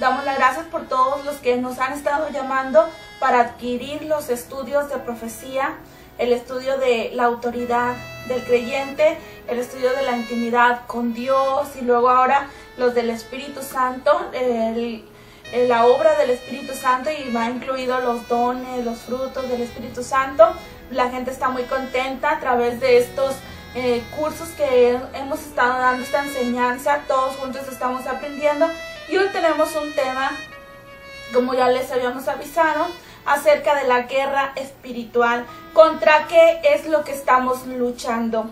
Damos las gracias por todos los que nos han estado llamando para adquirir los estudios de profecía, el estudio de la autoridad del creyente, el estudio de la intimidad con Dios y luego ahora los del Espíritu Santo, la obra del Espíritu Santo, y va incluido los dones, los frutos del Espíritu Santo. La gente está muy contenta a través de estos cursos que hemos estado dando, esta enseñanza, todos juntos estamos aprendiendo. Y hoy tenemos un tema, como ya les habíamos avisado, acerca de la guerra espiritual. ¿Contra qué es lo que estamos luchando?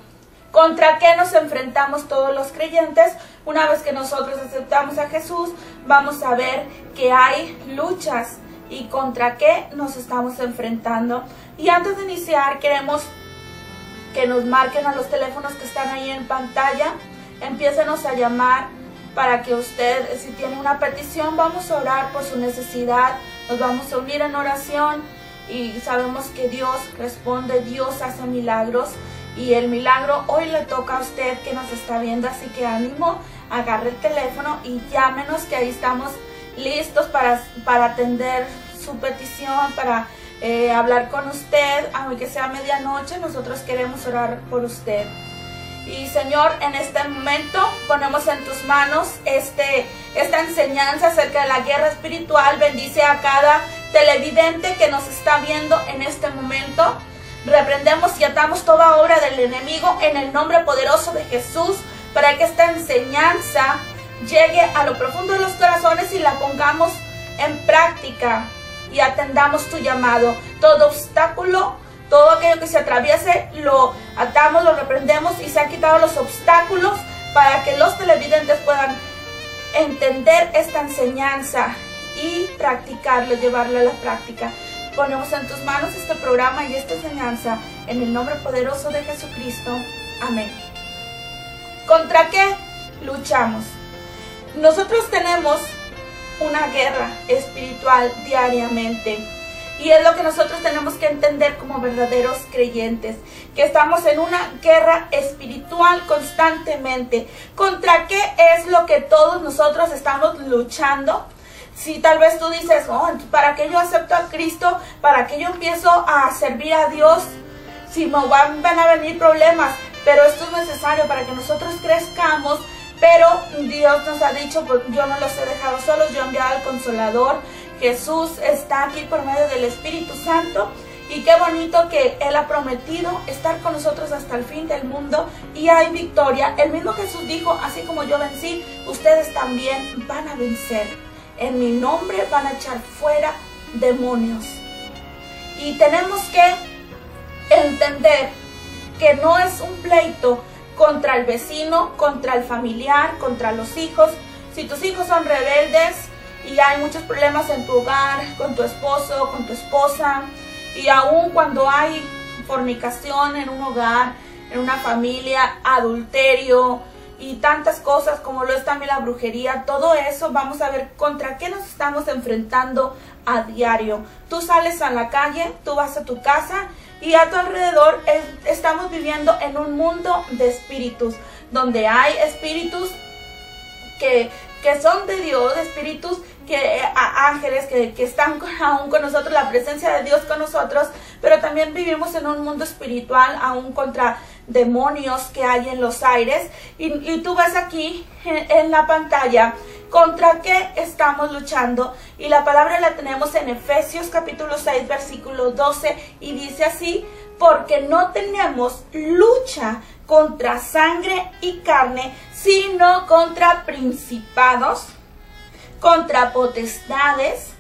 ¿Contra qué nos enfrentamos todos los creyentes? Una vez que nosotros aceptamos a Jesús, vamos a ver que hay luchas y contra qué nos estamos enfrentando. Y antes de iniciar, queremos que nos marquen a los teléfonos que están ahí en pantalla. Empiécenos a llamar para que usted, si tiene una petición, vamos a orar por su necesidad. Nos vamos a unir en oración y sabemos que Dios responde, Dios hace milagros. Y el milagro hoy le toca a usted que nos está viendo, así que ánimo, agarre el teléfono y llámenos, que ahí estamos listos para atender su petición, para hablar con usted, aunque sea medianoche. Nosotros queremos orar por usted. Y Señor, en este momento ponemos en tus manos esta enseñanza acerca de la guerra espiritual. Bendice a cada televidente que nos está viendo en este momento. Reprendemos y atamos toda obra del enemigo en el nombre poderoso de Jesús, para que esta enseñanza llegue a lo profundo de los corazones y la pongamos en práctica y atendamos tu llamado. Todo obstáculo, todo aquello que se atraviese, lo atamos, lo reprendemos y se han quitado los obstáculos para que los televidentes puedan entender esta enseñanza y practicarlo, llevarlo a la práctica. Ponemos en tus manos este programa y esta enseñanza en el nombre poderoso de Jesucristo. Amén. ¿Contra qué luchamos? Nosotros tenemos una guerra espiritual diariamente. Y es lo que nosotros tenemos que entender como verdaderos creyentes, que estamos en una guerra espiritual constantemente. ¿Contra qué es lo que todos nosotros estamos luchando? Si tal vez tú dices, oh, ¿para qué yo acepto a Cristo? ¿Para qué yo empiezo a servir a Dios? Si me van a venir problemas. Pero esto es necesario para que nosotros crezcamos. Pero Dios nos ha dicho, pues yo no los he dejado solos, yo he enviado al Consolador. Jesús está aquí por medio del Espíritu Santo. Y qué bonito que Él ha prometido estar con nosotros hasta el fin del mundo. Y hay victoria. El mismo Jesús dijo, así como yo vencí, ustedes también van a vencer. En mi nombre van a echar fuera demonios. Y tenemos que entender que no es un pleito contra el vecino, contra el familiar, contra los hijos. Si tus hijos son rebeldes y hay muchos problemas en tu hogar, con tu esposo, con tu esposa, y aún cuando hay fornicación en un hogar, en una familia, adulterio y tantas cosas como lo es también la brujería, todo eso, vamos a ver contra qué nos estamos enfrentando a diario. Tú sales a la calle, tú vas a tu casa y a tu alrededor estamos viviendo en un mundo de espíritus, donde hay espíritus que son de Dios, espíritus ángeles que están aún con nosotros, la presencia de Dios con nosotros, pero también vivimos en un mundo espiritual, aún contra demonios que hay en los aires. Y tú ves aquí en la pantalla contra qué estamos luchando, y la palabra la tenemos en Efesios capítulo 6 versículo 12, y dice así: porque no tenemos lucha contra sangre y carne, sino contra principados, contra potestades,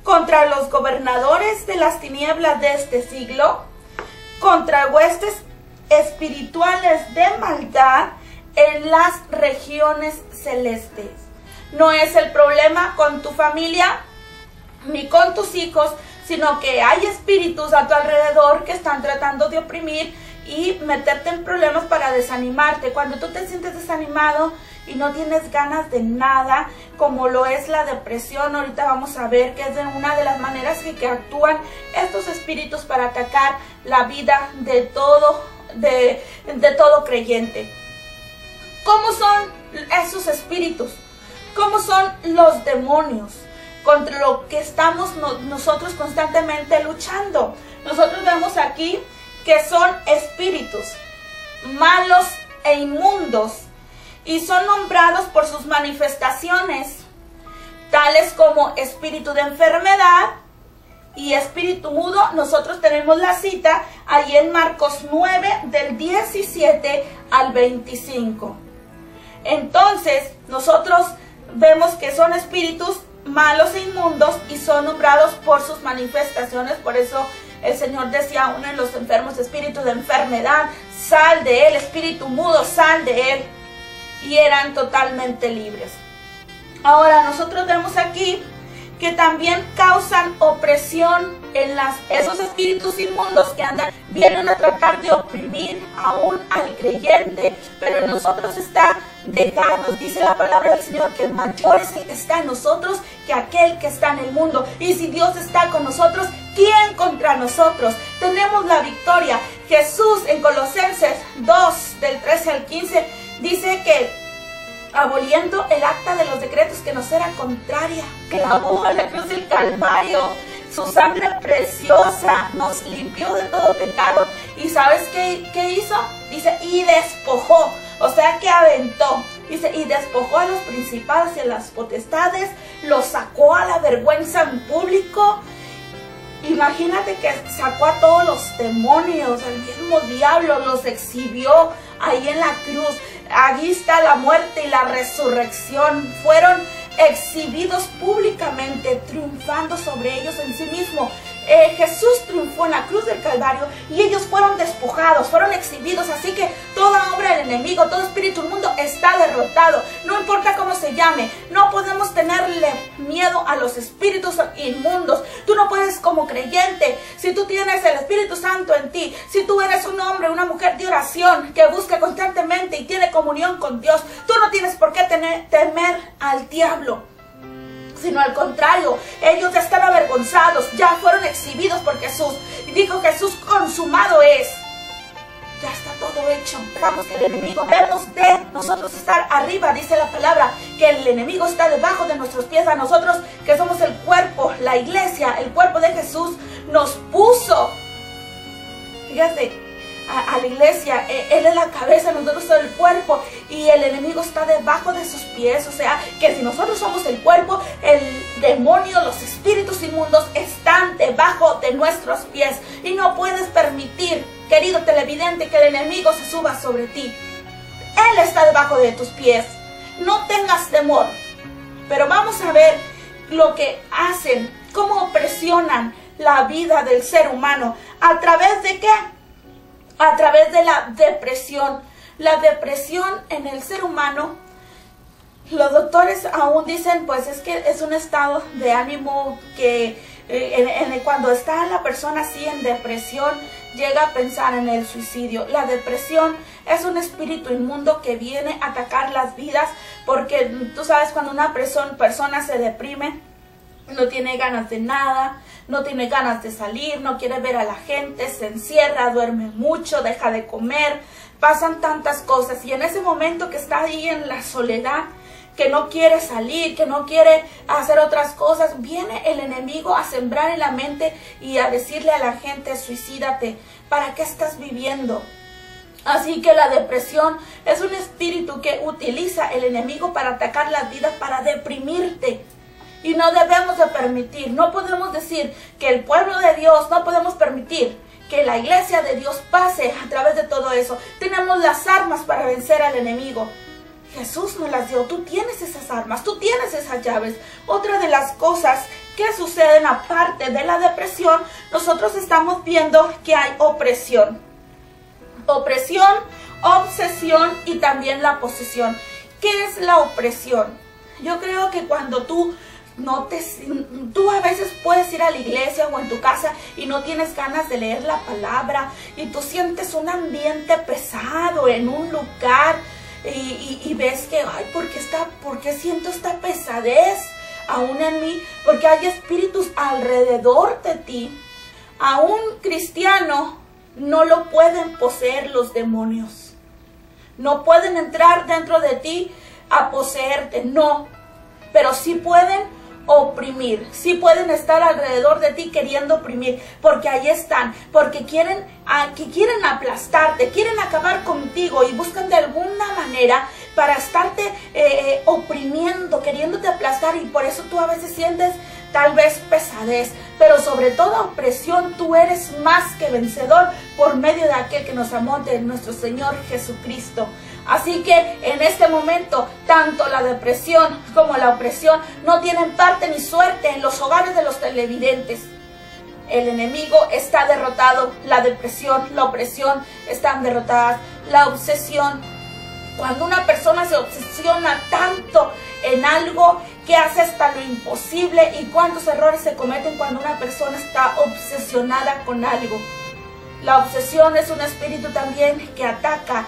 contra los gobernadores de las tinieblas de este siglo, contra huestes espirituales de maldad en las regiones celestes. No es el problema con tu familia ni con tus hijos, sino que hay espíritus a tu alrededor que están tratando de oprimir y meterte en problemas para desanimarte. Cuando tú te sientes desanimado y no tienes ganas de nada, como lo es la depresión, ahorita vamos a ver que es de una de las maneras que actúan estos espíritus para atacar la vida de todo creyente. ¿Cómo son esos espíritus? ¿Cómo son los demonios? Contra lo que estamos nosotros constantemente luchando. Nosotros vemos aquí que son espíritus malos e inmundos y son nombrados por sus manifestaciones, tales como espíritu de enfermedad y espíritu mudo. Nosotros tenemos la cita ahí en Marcos 9 del 17 al 25. Entonces nosotros vemos que son espíritus malos e inmundos y son nombrados por sus manifestaciones. Por eso el Señor decía a uno de los enfermos: espíritu de enfermedad, sal de él; espíritu mudo, sal de él. Y eran totalmente libres. Ahora nosotros vemos aquí que también causan opresión en esos espíritus inmundos que vienen a tratar de oprimir aún al creyente, pero en nosotros está dejarnos. Dice la palabra del Señor que mayor es el que está en nosotros que aquel que está en el mundo. Y si Dios está con nosotros, ¿quién contra nosotros? Tenemos la victoria. Jesús en Colosenses 2 del 13 al 15 dice que aboliendo el acta de los decretos que nos era contraria, clavó a la cruz del Calvario. Su sangre preciosa nos limpió de todo pecado. ¿Y sabes qué hizo? Dice, y despojó, o sea que aventó. Dice, y despojó a los principados y a las potestades, los sacó a la vergüenza en público. Imagínate que sacó a todos los demonios, al mismo diablo, los exhibió ahí en la cruz. Allí está la muerte y la resurrección. Fueron exhibidos públicamente, triunfando sobre ellos en sí mismo. Jesús triunfó en la cruz del Calvario y ellos fueron despojados, fueron exhibidos. Así que toda obra del enemigo, todo espíritu inmundo está derrotado. No importa cómo se llame, no podemos tenerle miedo a los espíritus inmundos. Tú no puedes, como creyente, si tú tienes el Espíritu Santo en ti, si tú eres un hombre, una mujer de oración que busca constantemente y tiene comunión con Dios, tú no tienes por qué temer al diablo, sino al contrario, ellos ya están avergonzados, ya fueron exhibidos por Jesús. Y dijo Jesús, consumado es. Ya está todo hecho. Dejamos que el enemigo, debemos de nosotros estar arriba. Dice la palabra que el enemigo está debajo de nuestros pies. A nosotros que somos el cuerpo, la iglesia, el cuerpo de Jesús, nos puso, fíjate, a la iglesia. Él es la cabeza, nosotros somos el cuerpo y el enemigo está debajo de sus pies. O sea que si nosotros somos el cuerpo, el demonio, los espíritus inmundos están debajo de nuestros pies. Y no puedes permitir, querido televidente, que el enemigo se suba sobre ti. Él está debajo de tus pies. No tengas temor. Pero vamos a ver lo que hacen, cómo presionan la vida del ser humano. ¿A través de qué? A través de la depresión. La depresión en el ser humano, los doctores aún dicen, pues es que es un estado de ánimo que cuando está la persona así en depresión, llega a pensar en el suicidio. La depresión es un espíritu inmundo que viene a atacar las vidas, porque tú sabes, cuando una persona se deprime, no tiene ganas de nada, no tiene ganas de salir, no quiere ver a la gente, se encierra, duerme mucho, deja de comer, pasan tantas cosas. Y en ese momento que está ahí en la soledad, que no quiere salir, que no quiere hacer otras cosas, viene el enemigo a sembrar en la mente y a decirle a la gente, suicídate. ¿Para qué estás viviendo? Así que la depresión es un espíritu que utiliza el enemigo para atacar las vidas, para deprimirte. Y no debemos de permitir, no podemos decir que el pueblo de Dios, no podemos permitir que la iglesia de Dios pase a través de todo eso. Tenemos las armas para vencer al enemigo. Jesús nos las dio, tú tienes esas armas, tú tienes esas llaves. Otra de las cosas que suceden aparte de la depresión, nosotros estamos viendo que hay opresión. Opresión, obsesión y también la posesión. ¿Qué es la opresión? Yo creo que cuando tú a veces puedes ir a la iglesia o en tu casa y no tienes ganas de leer la palabra y tú sientes un ambiente pesado en un lugar y ves que, ay, ¿por qué siento esta pesadez aún en mí? Porque hay espíritus alrededor de ti. A un cristiano no lo pueden poseer los demonios. No pueden entrar dentro de ti a poseerte, no. pero sí pueden oprimir, sí pueden estar alrededor de ti queriendo oprimir, porque ahí están, porque quieren aplastarte, quieren acabar contigo y buscan de alguna manera para estarte oprimiendo, queriéndote aplastar, y por eso tú a veces sientes tal vez pesadez, pero sobre toda opresión tú eres más que vencedor por medio de aquel que nos amó, de nuestro Señor Jesucristo. Así que en este momento, tanto la depresión como la opresión no tienen parte ni suerte en los hogares de los televidentes. El enemigo está derrotado, la depresión, la opresión están derrotadas, la obsesión. Cuando una persona se obsesiona tanto en algo que hace hasta lo imposible, y cuántos errores se cometen cuando una persona está obsesionada con algo. La obsesión es un espíritu también que ataca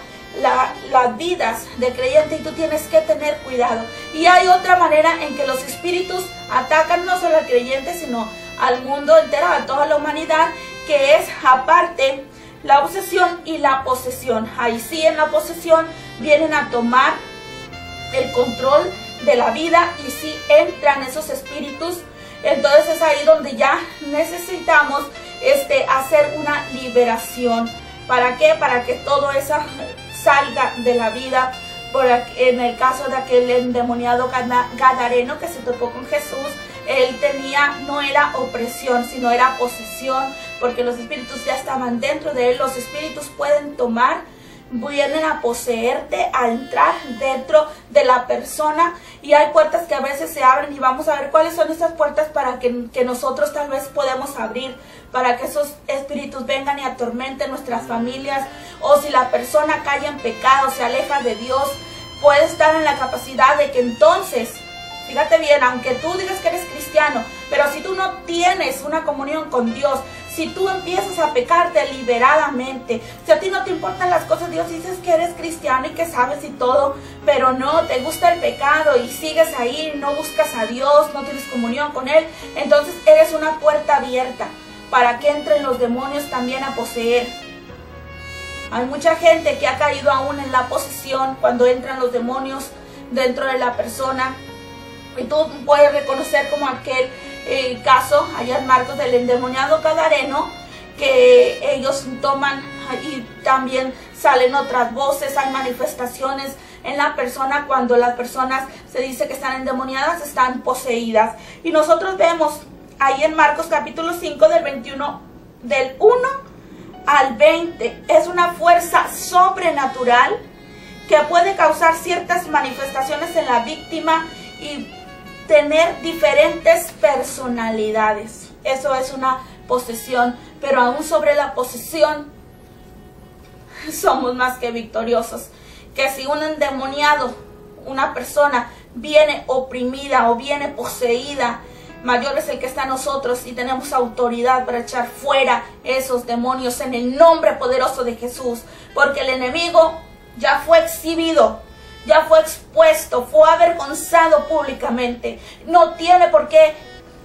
las vidas del creyente, y tú tienes que tener cuidado. Y hay otra manera en que los espíritus atacan no solo al creyente, sino al mundo entero, a toda la humanidad, que es aparte la obsesión y la posesión. Ahí sí, en la posesión vienen a tomar el control de la vida, y si entran esos espíritus, entonces es ahí donde ya necesitamos hacer una liberación. ¿Para qué? Para que todo eso salga de la vida. En el caso de aquel endemoniado gadareno que se topó con Jesús, él no era opresión, sino era posesión, porque los espíritus ya estaban dentro de él. Los espíritus pueden vienen a poseerte, a entrar dentro de la persona, y hay puertas que a veces se abren, y vamos a ver cuáles son esas puertas para que nosotros tal vez podemos abrir, para que esos espíritus vengan y atormenten nuestras familias. O si la persona cae en pecado, se aleja de Dios, puede estar en la capacidad de que entonces, fíjate bien, aunque tú digas que eres cristiano, pero si tú no tienes una comunión con Dios, si tú empiezas a pecar deliberadamente, si a ti no te importan las cosas de Dios, dices que eres cristiano y que sabes y todo, pero no te gusta el pecado y sigues ahí, no buscas a Dios, no tienes comunión con Él, entonces eres una puerta abierta para que entren los demonios también a poseer. Hay mucha gente que ha caído aún en la posesión cuando entran los demonios dentro de la persona, y tú puedes reconocer como aquel caso allá en Marcos del endemoniado gadareno, que ellos toman y también salen otras voces, hay manifestaciones en la persona cuando las personas se dice que están endemoniadas, están poseídas. Y nosotros vemos ahí en Marcos capítulo 5 del 1 al 20, es una fuerza sobrenatural que puede causar ciertas manifestaciones en la víctima y tener diferentes personalidades. Eso es una posesión, pero aún sobre la posesión somos más que victoriosos. Que si un endemoniado, una persona viene oprimida o viene poseída, mayor es el que está en nosotros, y tenemos autoridad para echar fuera esos demonios en el nombre poderoso de Jesús, porque el enemigo ya fue exhibido, ya fue expuesto, fue avergonzado públicamente. No tiene por qué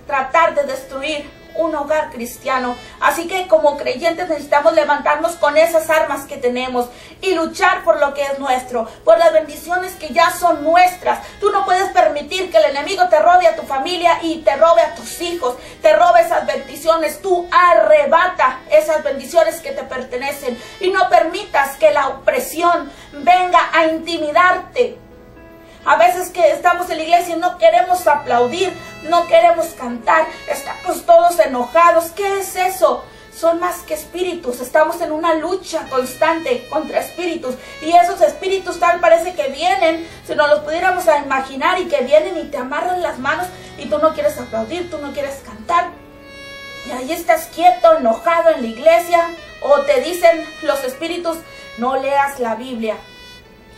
tratar de destruir un hogar cristiano. Así que como creyentes necesitamos levantarnos con esas armas que tenemos y luchar por lo que es nuestro, por las bendiciones que ya son nuestras. Tú no puedes permitir que el enemigo te robe a tu familia y te robe a tus hijos, te robe esas bendiciones. Tú arrebata esas bendiciones que te pertenecen y no permitas que la opresión venga a intimidarte. A veces que estamos en la iglesia y no queremos aplaudir, no queremos cantar, estamos todos enojados. ¿Qué es eso? Son más que espíritus. Estamos en una lucha constante contra espíritus, y esos espíritus tal parece que vienen, si nos los pudiéramos imaginar, y que vienen y te amarran las manos y tú no quieres aplaudir, tú no quieres cantar, y ahí estás quieto, enojado en la iglesia. O te dicen los espíritus: no leas la Biblia.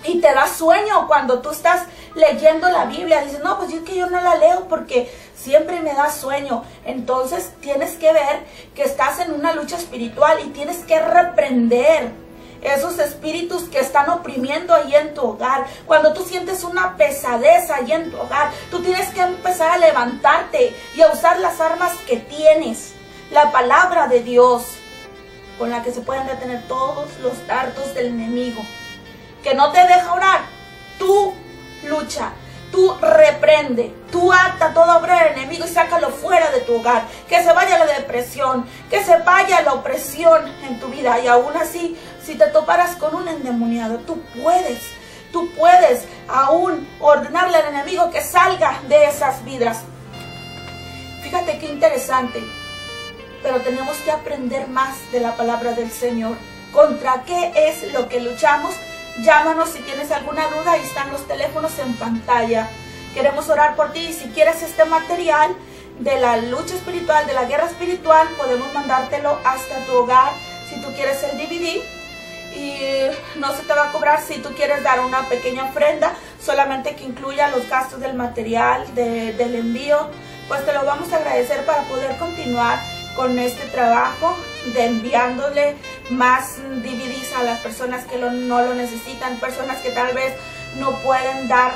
Y te da sueño cuando tú estás leyendo la Biblia. Dices: no, pues es que yo no la leo porque siempre me da sueño. Entonces tienes que ver que estás en una lucha espiritual y tienes que reprender esos espíritus que están oprimiendo ahí en tu hogar. Cuando tú sientes una pesadez ahí en tu hogar, tú tienes que empezar a levantarte y a usar las armas que tienes. La palabra de Dios, con la que se pueden detener todos los dardos del enemigo, que no te deja orar. Tú lucha, tú reprende, tú ata toda obra del enemigo y sácalo fuera de tu hogar, que se vaya la depresión, que se vaya la opresión en tu vida. Y aún así, si te toparas con un endemoniado, tú puedes aún ordenarle al enemigo que salga de esas vidas. Fíjate qué interesante, pero tenemos que aprender más de la palabra del Señor. ¿Contra qué es lo que luchamos? Llámanos si tienes alguna duda, ahí están los teléfonos en pantalla. Queremos orar por ti y si quieres este material de la lucha espiritual, de la guerra espiritual, podemos mandártelo hasta tu hogar. Si tú quieres el DVD y no se te va a cobrar si tú quieres dar una pequeña ofrenda, solamente que incluya los gastos del material, del envío, pues te lo vamos a agradecer para poder continuar con este trabajo de enviándole más DVDs a las personas que no lo necesitan, personas que tal vez no pueden dar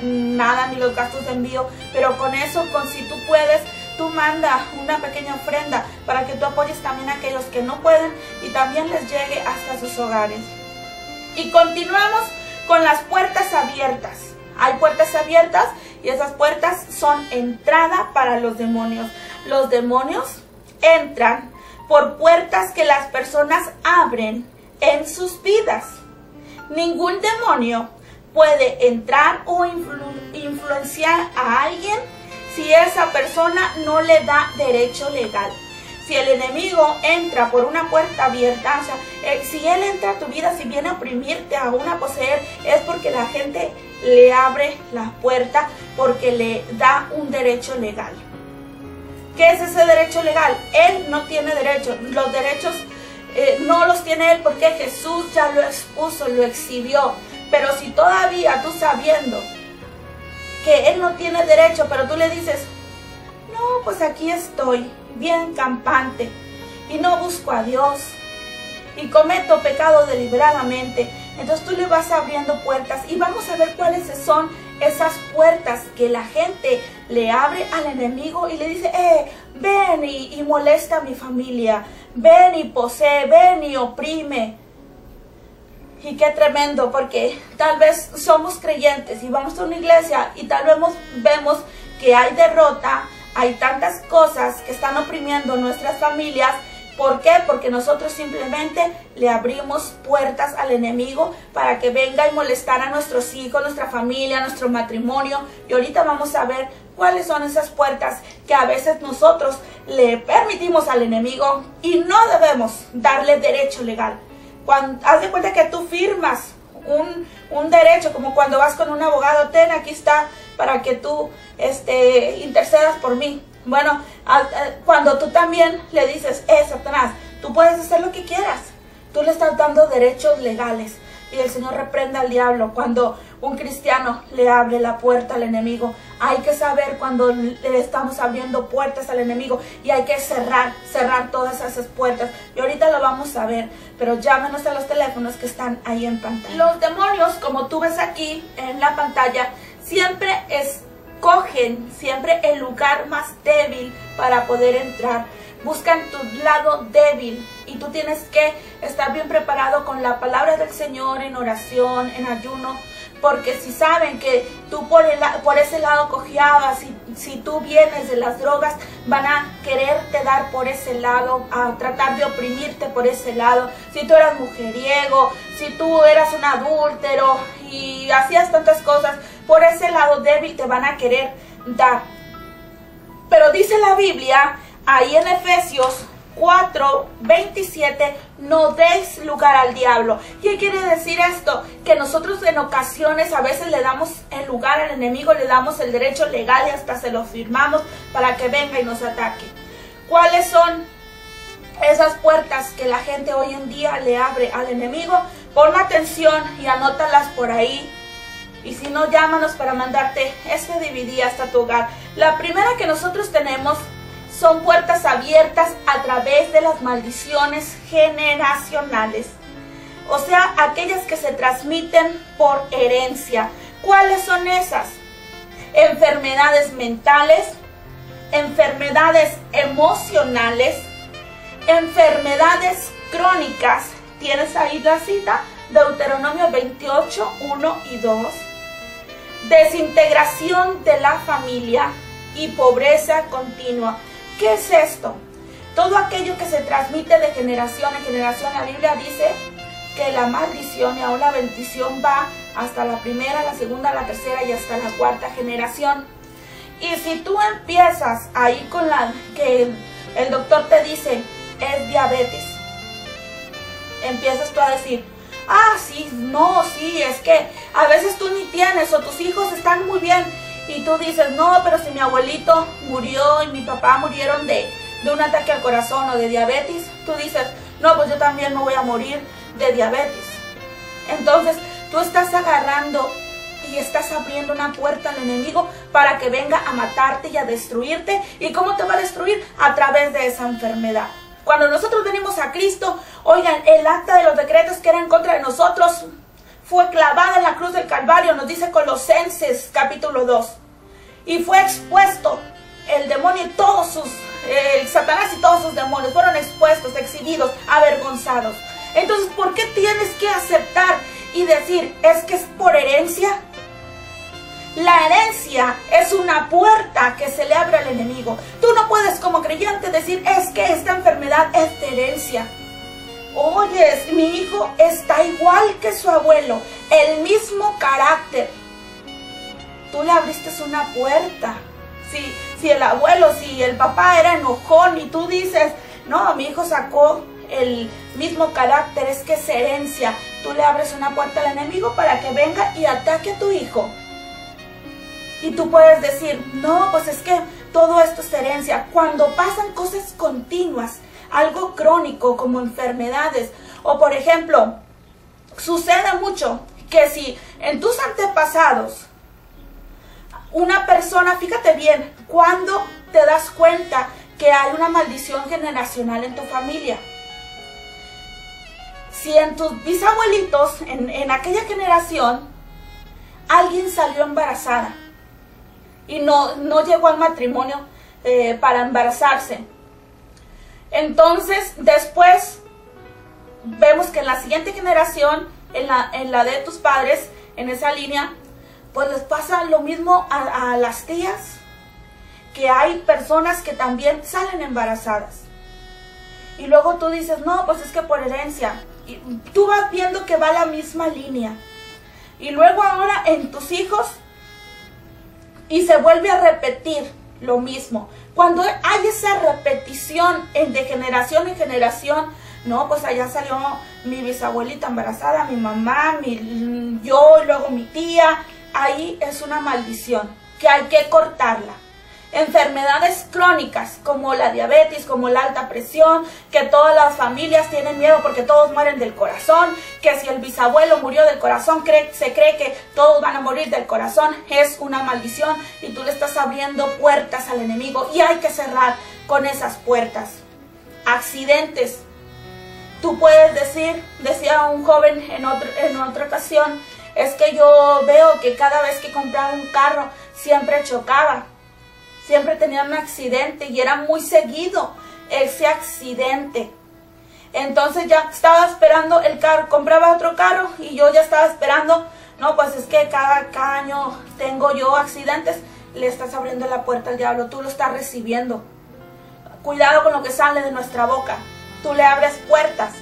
nada ni los gastos de envío, pero con eso, si tú puedes, tú manda una pequeña ofrenda para que tú apoyes también a aquellos que no pueden y también les llegue hasta sus hogares. Y continuamos con las puertas abiertas. Hay puertas abiertas y esas puertas son entrada para los demonios. Los demonios entran por puertas que las personas abren en sus vidas. Ningún demonio puede entrar o influenciar a alguien si esa persona no le da derecho legal. Si el enemigo entra por una puerta abierta, o sea, si él entra a tu vida, si viene a oprimirte, a poseer, es porque la gente le abre la puerta, porque le da un derecho legal. ¿Qué es ese derecho legal? Él no tiene derecho. Los derechos no los tiene él porque Jesús ya lo expuso, lo exhibió. Pero si todavía tú sabiendo que él no tiene derecho, pero tú le dices, no, pues aquí estoy, bien campante, y no busco a Dios, y cometo pecado deliberadamente, entonces tú le vas abriendo puertas y vamos a ver cuáles son esas puertas que la gente le abre al enemigo y le dice, ven y molesta a mi familia, ven y posee, ven y oprime. Y qué tremendo, porque tal vez somos creyentes y vamos a una iglesia y tal vez vemos que hay derrota, hay tantas cosas que están oprimiendo nuestras familias. ¿Por qué? Porque nosotros simplemente le abrimos puertas al enemigo para que venga y molestar a nuestros hijos, nuestra familia, nuestro matrimonio. Y ahorita vamos a ver cuáles son esas puertas que a veces nosotros le permitimos al enemigo y no debemos darle derecho legal. Haz de cuenta que tú firmas un derecho, como cuando vas con un abogado, ten, aquí está, para que tú intercedas por mí. Bueno, cuando tú también le dices, Satanás, tú puedes hacer lo que quieras, tú le estás dando derechos legales. Y el Señor reprende al diablo cuando un cristiano le abre la puerta al enemigo. Hay que saber cuando le estamos abriendo puertas al enemigo y hay que cerrar todas esas puertas. Y ahorita lo vamos a ver, pero llámenos a los teléfonos que están ahí en pantalla. Los demonios, como tú ves aquí en la pantalla, siempre escogen el lugar más débil para poder entrar. Buscan tu lado débil y tú tienes que estar bien preparado con la palabra del Señor, en oración, en ayuno, porque si saben que tú por ese lado cojeabas, si tú vienes de las drogas, van a quererte dar por ese lado, a tratar de oprimirte por ese lado. Si tú eras mujeriego, si tú eras un adúltero y hacías tantas cosas, por ese lado débil te van a querer dar. Pero dice la Biblia, ahí en Efesios 4:27, no deis lugar al diablo. ¿Qué quiere decir esto? Que nosotros en ocasiones a veces le damos el lugar al enemigo, le damos el derecho legal y hasta se lo firmamos para que venga y nos ataque. ¿Cuáles son esas puertas que la gente hoy en día le abre al enemigo? Pon atención y anótalas por ahí. Y si no, llámanos para mandarte este DVD hasta tu hogar. La primera que nosotros tenemos son puertas abiertas a través de las maldiciones generacionales. O sea, aquellas que se transmiten por herencia. ¿Cuáles son esas? Enfermedades mentales, enfermedades emocionales, enfermedades crónicas. ¿Tienes ahí la cita? Deuteronomio 28, 1 y 2. desintegración de la familia y pobreza continua. ¿Qué es esto? Todo aquello que se transmite de generación en generación. La Biblia dice que la maldición y aún la bendición va hasta la primera, la segunda, la tercera y hasta la cuarta generación. Y si tú empiezas ahí con que el doctor te dice es diabetes, empiezas tú a decir, ah, sí, no, sí, es que a veces tú ni tienes o tus hijos están muy bien. Y tú dices, no, pero si mi abuelito murió y mi papá murieron de un ataque al corazón o de diabetes, tú dices, no, pues yo también me voy a morir de diabetes. Entonces tú estás agarrando y estás abriendo una puerta al enemigo para que venga a matarte y a destruirte. ¿Y cómo te va a destruir? A través de esa enfermedad. Cuando nosotros venimos a Cristo, oigan, el acta de los decretos que era en contra de nosotros fue clavada en la cruz del Calvario, nos dice Colosenses capítulo 2. Y fue expuesto el demonio y todos sus, Satanás y todos sus demonios fueron expuestos, exhibidos, avergonzados. Entonces, ¿por qué tienes que aceptar y decir, es que es por herencia? La herencia es una puerta que se le abre al enemigo. Tú no puedes como creyente decir, es que esta enfermedad es de herencia. Oyes, mi hijo está igual que su abuelo, el mismo carácter. Tú le abriste una puerta. Si el abuelo, si el papá era enojón y tú dices, no, mi hijo sacó el mismo carácter, es que es herencia. Tú le abres una puerta al enemigo para que venga y ataque a tu hijo. Y tú puedes decir, no, pues es que todo esto es herencia. Cuando pasan cosas continuas, algo crónico como enfermedades, o por ejemplo, sucede mucho que si en tus antepasados, una persona, fíjate bien, cuando te das cuenta que hay una maldición generacional en tu familia. Si en tus bisabuelitos, en aquella generación, alguien salió embarazada y no llegó al matrimonio para embarazarse. Entonces, después, vemos que en la siguiente generación, en la de tus padres, en esa línea, pues les pasa lo mismo a las tías, que hay personas que también salen embarazadas. Y luego tú dices, no, pues es que por herencia. Y tú vas viendo que va la misma línea. Y luego ahora en tus hijos, y se vuelve a repetir lo mismo. Cuando hay esa repetición de generación en generación, no, pues allá salió mi bisabuelita embarazada, mi mamá, yo y luego mi tía. Ahí es una maldición que hay que cortarla. Enfermedades crónicas como la diabetes, como la alta presión, que todas las familias tienen miedo porque todos mueren del corazón, que si el bisabuelo murió del corazón, se cree que todos van a morir del corazón, es una maldición y tú le estás abriendo puertas al enemigo y hay que cerrar con esas puertas. Accidentes. Tú puedes decir, decía un joven en otra ocasión, es que yo veo que cada vez que compraba un carro siempre chocaba. Siempre tenía un accidente y era muy seguido ese accidente. Entonces ya estaba esperando el carro, compraba otro carro y yo ya estaba esperando, no, pues es que cada año tengo yo accidentes. Le estás abriendo la puerta al diablo, tú lo estás recibiendo. Cuidado con lo que sale de nuestra boca, tú le abres puertas.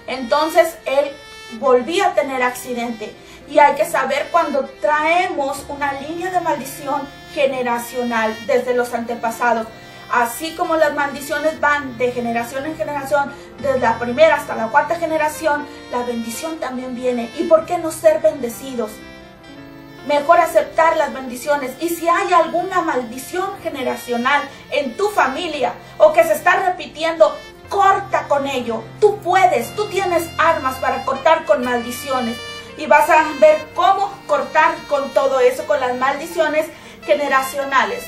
Entonces él volvía a tener accidente. Y hay que saber cuando traemos una línea de maldición generacional desde los antepasados. Así como las maldiciones van de generación en generación, desde la primera hasta la cuarta generación, la bendición también viene. ¿Y por qué no ser bendecidos? Mejor aceptar las bendiciones. Y si hay alguna maldición generacional en tu familia o que se está repitiendo, corta con ello. Tú puedes, tú tienes armas para cortar con maldiciones. Y vas a ver cómo cortar con todo eso, con las maldiciones generacionales.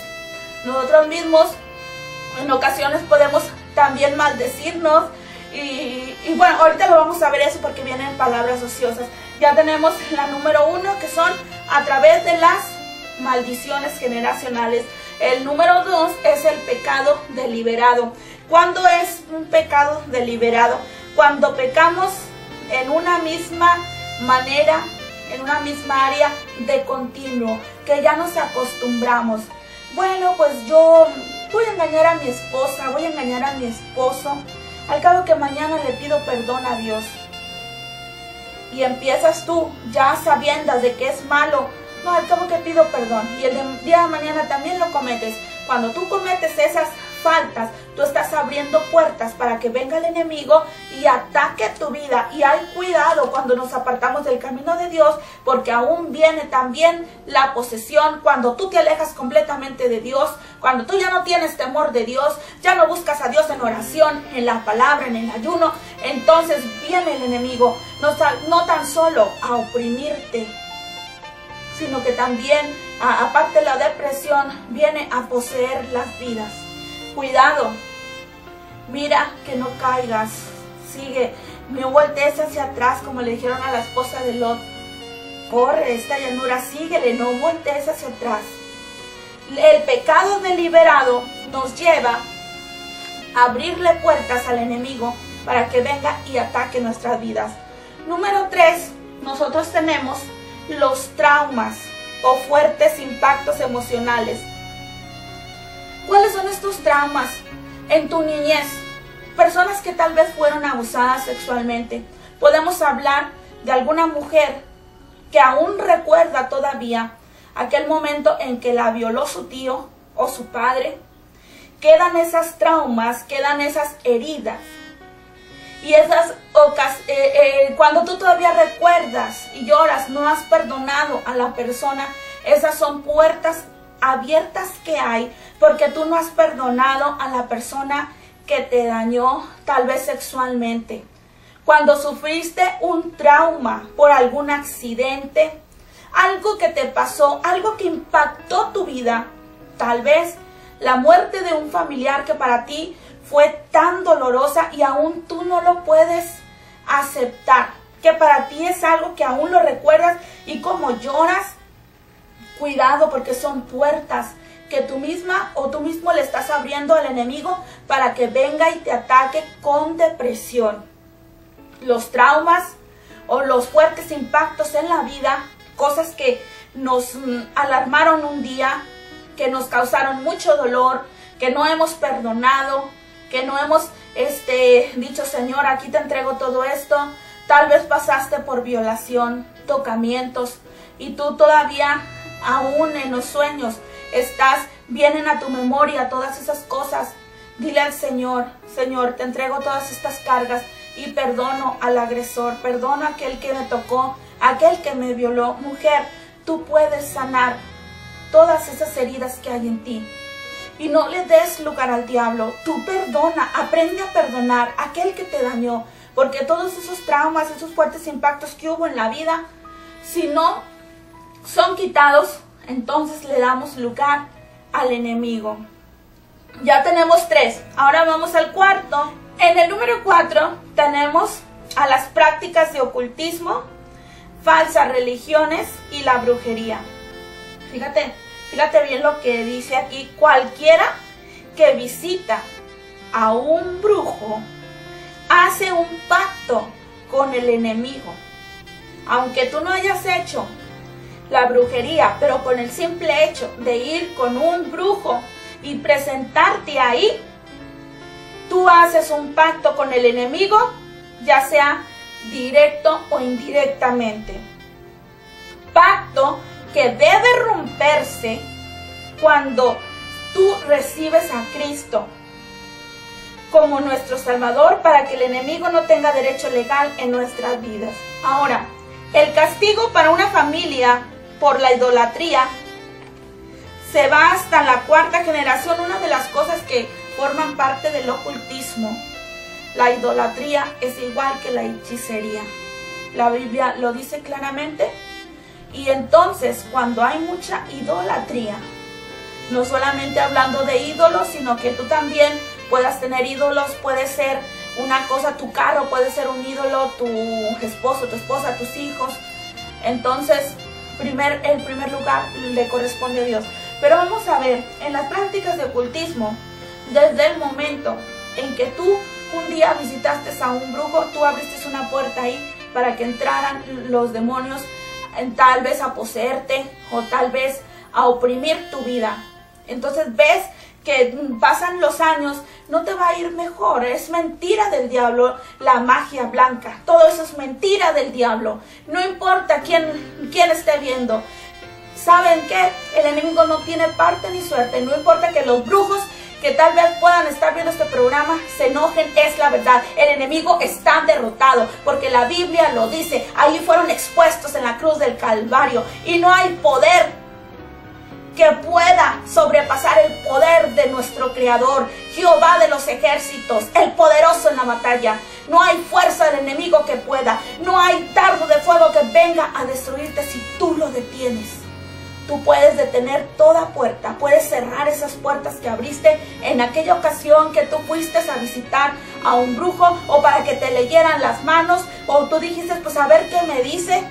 Nosotros mismos en ocasiones podemos también maldecirnos. Y bueno, ahorita lo vamos a ver eso porque vienen palabras ociosas. Ya tenemos la número 1 que son a través de las maldiciones generacionales. El número 2 es el pecado deliberado. ¿Cuándo es un pecado deliberado? Cuando pecamos en una misma manera en una misma área de continuo, que ya nos acostumbramos. Bueno, pues yo voy a engañar a mi esposa, voy a engañar a mi esposo, al cabo que mañana le pido perdón a Dios. Y empiezas tú, ya sabiendo de que es malo, no, al cabo que pido perdón, y el día de mañana también lo cometes. Cuando tú cometes esas faltas, tú estás abriendo puertas para que venga el enemigo y ataque tu vida. Y hay cuidado cuando nos apartamos del camino de Dios, porque aún viene también la posesión. Cuando tú te alejas completamente de Dios, cuando tú ya no tienes temor de Dios, ya no buscas a Dios en oración, en la palabra, en el ayuno, entonces viene el enemigo, no tan solo a oprimirte, sino que también, aparte de la depresión, viene a poseer las vidas. Cuidado, mira que no caigas, sigue, no voltees hacia atrás como le dijeron a la esposa de Lot. Corre esta llanura, síguele, no voltees hacia atrás. El pecado deliberado nos lleva a abrirle puertas al enemigo para que venga y ataque nuestras vidas. Número 3, nosotros tenemos los traumas o fuertes impactos emocionales. ¿Cuáles son estos traumas? En tu niñez, personas que tal vez fueron abusadas sexualmente. Podemos hablar de alguna mujer que aún recuerda todavía aquel momento en que la violó su tío o su padre. Quedan esas traumas, quedan esas heridas. Y esas cuando tú todavía recuerdas y lloras, no has perdonado a la persona, esas son puertas abiertas que hay, porque tú no has perdonado a la persona que te dañó, tal vez sexualmente. Cuando sufriste un trauma por algún accidente, algo que te pasó, algo que impactó tu vida, tal vez la muerte de un familiar que para ti fue tan dolorosa y aún tú no lo puedes aceptar, que para ti es algo que aún lo recuerdas y como lloras. Cuidado, porque son puertas que tú misma o tú mismo le estás abriendo al enemigo para que venga y te ataque con depresión. Los traumas o los fuertes impactos en la vida, cosas que nos alarmaron un día, que nos causaron mucho dolor, que no hemos perdonado, que no hemos dicho, Señor, aquí te entrego todo esto. Tal vez pasaste por violación, tocamientos, y tú todavía, aún en los sueños, vienen a tu memoria todas esas cosas. Dile al Señor, Señor, te entrego todas estas cargas y perdono al agresor, perdono a aquel que me tocó, a aquel que me violó. Mujer, tú puedes sanar todas esas heridas que hay en ti. Y no le des lugar al diablo. Tú perdona, aprende a perdonar a aquel que te dañó. Porque todos esos traumas, esos fuertes impactos que hubo en la vida, si no son quitados, entonces le damos lugar al enemigo. Ya tenemos 3. Ahora vamos al 4. En el número 4 tenemos a las prácticas de ocultismo, falsas religiones y la brujería. Fíjate bien lo que dice aquí. Cualquiera que visita a un brujo hace un pacto con el enemigo. Aunque tú no hayas hecho la brujería, pero con el simple hecho de ir con un brujo y presentarte ahí, tú haces un pacto con el enemigo, ya sea directo o indirectamente. Pacto que debe romperse cuando tú recibes a Cristo como nuestro Salvador, para que el enemigo no tenga derecho legal en nuestras vidas. Ahora, el castigo para una familia por la idolatría se va hasta la 4ª generación. Una de las cosas que forman parte del ocultismo, la idolatría, es igual que la hechicería. La Biblia lo dice claramente. Y entonces, cuando hay mucha idolatría, no solamente hablando de ídolos, sino que tú también puedas tener ídolos. Puede ser una cosa, tu carro puede ser un ídolo, tu esposo, tu esposa, tus hijos. Entonces, el primer lugar le corresponde a Dios. Pero vamos a ver, en las prácticas de ocultismo, desde el momento en que tú un día visitaste a un brujo, tú abriste una puerta ahí para que entraran los demonios tal vez a poseerte o tal vez a oprimir tu vida. Entonces ves que pasan los años, no te va a ir mejor. Es mentira del diablo, la magia blanca. Todo eso es mentira del diablo. No importa quién esté viendo. ¿Saben qué? El enemigo no tiene parte ni suerte. No importa que los brujos que tal vez puedan estar viendo este programa se enojen, es la verdad. El enemigo está derrotado, porque la Biblia lo dice. Ahí fueron expuestos en la cruz del Calvario, y no hay poder que pueda sobrepasar el poder de nuestro Creador, Jehová de los ejércitos, el poderoso en la batalla. No hay fuerza del enemigo que pueda. No hay dardo de fuego que venga a destruirte si tú lo detienes. Tú puedes detener toda puerta, puedes cerrar esas puertas que abriste en aquella ocasión que tú fuiste a visitar a un brujo, o para que te leyeran las manos, o tú dijiste, pues a ver qué me dice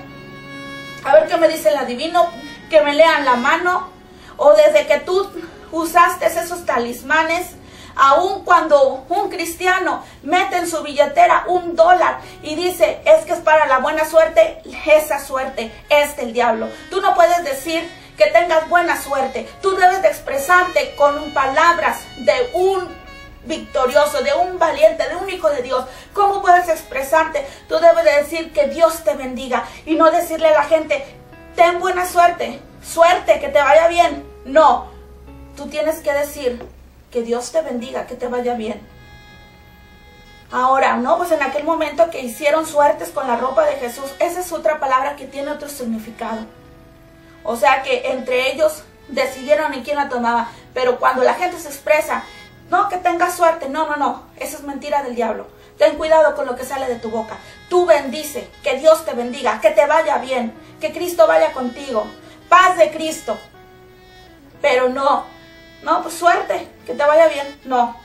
el adivino, que me lean la mano, o desde que tú usaste esos talismanes. Aun cuando un cristiano mete en su billetera $1 y dice, es que es para la buena suerte, esa suerte es del diablo. Tú no puedes decir que tengas buena suerte. Tú debes de expresarte con palabras de un victorioso, de un valiente, de un hijo de Dios. ¿Cómo puedes expresarte? Tú debes de decir que Dios te bendiga, y no decirle a la gente, ten buena suerte, suerte, que te vaya bien. No, tú tienes que decir que Dios te bendiga, que te vaya bien. Ahora, no, pues en aquel momento que hicieron suertes con la ropa de Jesús, esa es otra palabra que tiene otro significado. O sea que entre ellos decidieron en quién la tomaba. Pero cuando la gente se expresa, no, que tengas suerte, no, esa es mentira del diablo. Ten cuidado con lo que sale de tu boca. Tú bendice, que Dios te bendiga, que te vaya bien, que Cristo vaya contigo, paz de Cristo. Pero no, pues suerte, que te vaya bien. No,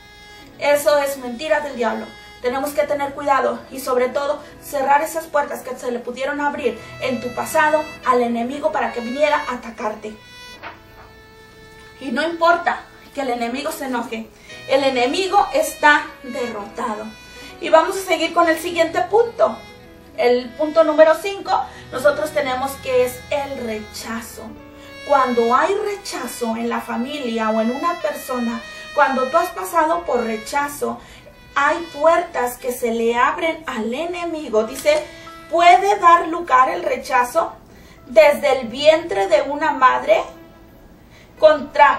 eso es mentira del diablo. Tenemos que tener cuidado y sobre todo cerrar esas puertas que se le pudieron abrir en tu pasado al enemigo para que viniera a atacarte. Y no importa que el enemigo se enoje, el enemigo está derrotado. Y vamos a seguir con el siguiente punto. El punto número 5, nosotros tenemos que es el rechazo. Cuando hay rechazo en la familia o en una persona, cuando tú has pasado por rechazo, hay puertas que se le abren al enemigo. Dice, puede dar lugar el rechazo desde el vientre de una madre,